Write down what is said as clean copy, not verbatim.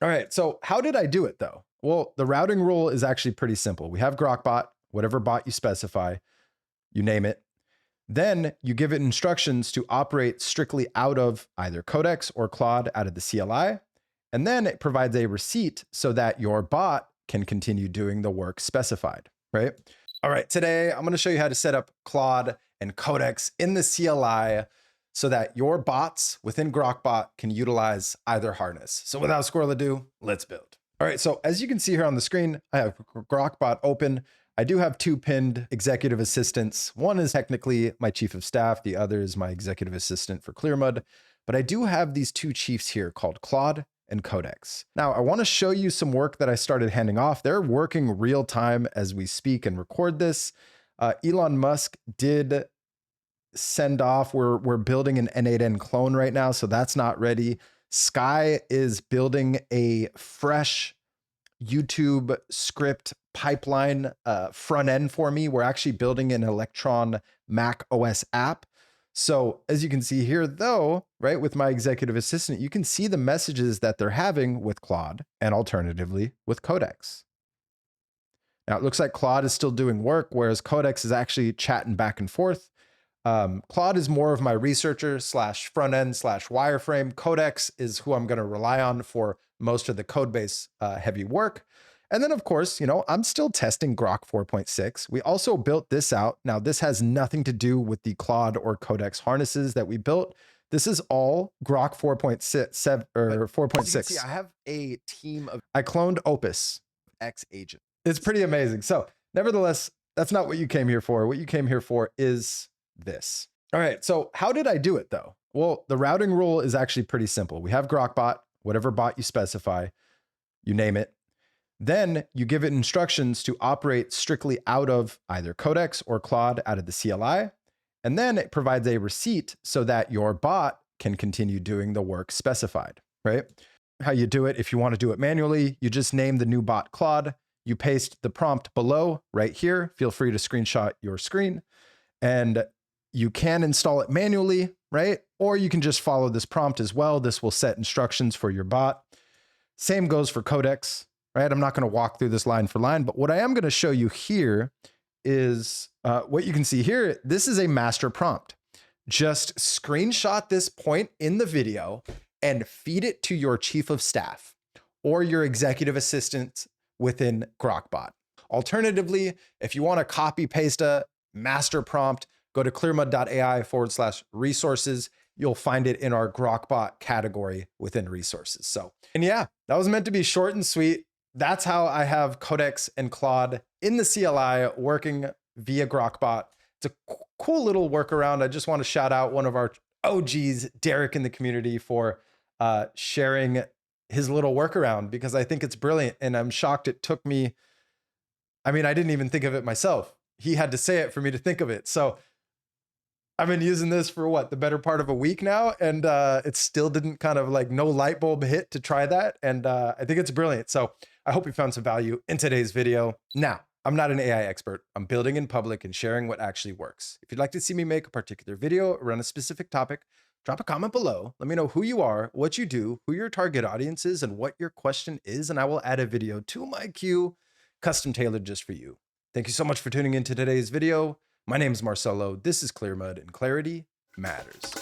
All right, so how did I do it though? Well, the routing rule is actually pretty simple. We have Grok Bot, whatever bot you specify, you name it. Then you give it instructions to operate strictly out of either Codex or Claude out of the CLI. And then it provides a receipt so that your bot can continue doing the work specified, right? All right, today I'm gonna show you how to set up Claude and Codex in the CLI so that your bots within Grok Bot can utilize either harness. So without squirrel ado, let's build. All right, so as you can see here on the screen, I have Grok Bot open. I do have two pinned executive assistants. One is technically my chief of staff. The other is my executive assistant for Clearmud. But I do have these two chiefs here called Claude and Codex. Now, I want to show you some work that I started handing off. They're working real time as we speak and record this. Elon Musk did send off. We're building an N8N clone right now, so that's not ready. Sky is building a fresh YouTube script pipeline front end for me. We're actually building an Electron Mac OS app. So as you can see here though, right, with my executive assistant, you can see the messages that they're having with Claude and alternatively with Codex. Now it looks like Claude is still doing work, whereas Codex is actually chatting back and forth. Claude is more of my researcher slash front end slash wireframe. Codex is who I'm going to rely on for most of the code base heavy work. And then of course, you know, I'm still testing Grok 4.6. We also built this out. Now this has nothing to do with the Claude or Codex harnesses that we built. This is all Grok 4.6 or 4.6. I have a team of, I cloned Opus X agent. It's pretty amazing. So nevertheless, that's not what you came here for. What you came here for is this. All right, so how did I do it though? Well, the routing rule is actually pretty simple. We have Grok Bot, whatever bot you specify, you name it. Then you give it instructions to operate strictly out of either Codex or Claude out of the CLI. And then it provides a receipt so that your bot can continue doing the work specified, right? How you do it, if you want to do it manually, you just name the new bot Claude, you paste the prompt below right here. Feel free to screenshot your screen and you can install it manually, right? Or you can just follow this prompt as well. This will set instructions for your bot. Same goes for Codex, right? I'm not going to walk through this line for line, but what I am going to show you here is what you can see here. This is a master prompt. Just screenshot this point in the video and feed it to your chief of staff or your executive assistant within Grok Bot. Alternatively, if you want to copy paste a master prompt, go to clearmud.ai/resources. You'll find it in our Grok Bot category within resources. So, and yeah, that was meant to be short and sweet. That's how I have Codex and Claude in the CLI working via Grok Bot. It's a cool little workaround. I just want to shout out one of our OGs, Derek, in the community for sharing his little workaround because I think it's brilliant. And I'm shocked it took me, I mean, I didn't even think of it myself. He had to say it for me to think of it. So I've been using this for what, the better part of a week now. And it still didn't kind of like no light bulb hit to try that. And I think it's brilliant. So I hope you found some value in today's video. Now, I'm not an AI expert. I'm building in public and sharing what actually works. If you'd like to see me make a particular video around a specific topic, drop a comment below. Let me know who you are, what you do, who your target audience is, and what your question is. And I will add a video to my queue, custom tailored just for you. Thank you so much for tuning into today's video. My name is Marcelo. This is Clearmud, and clarity matters.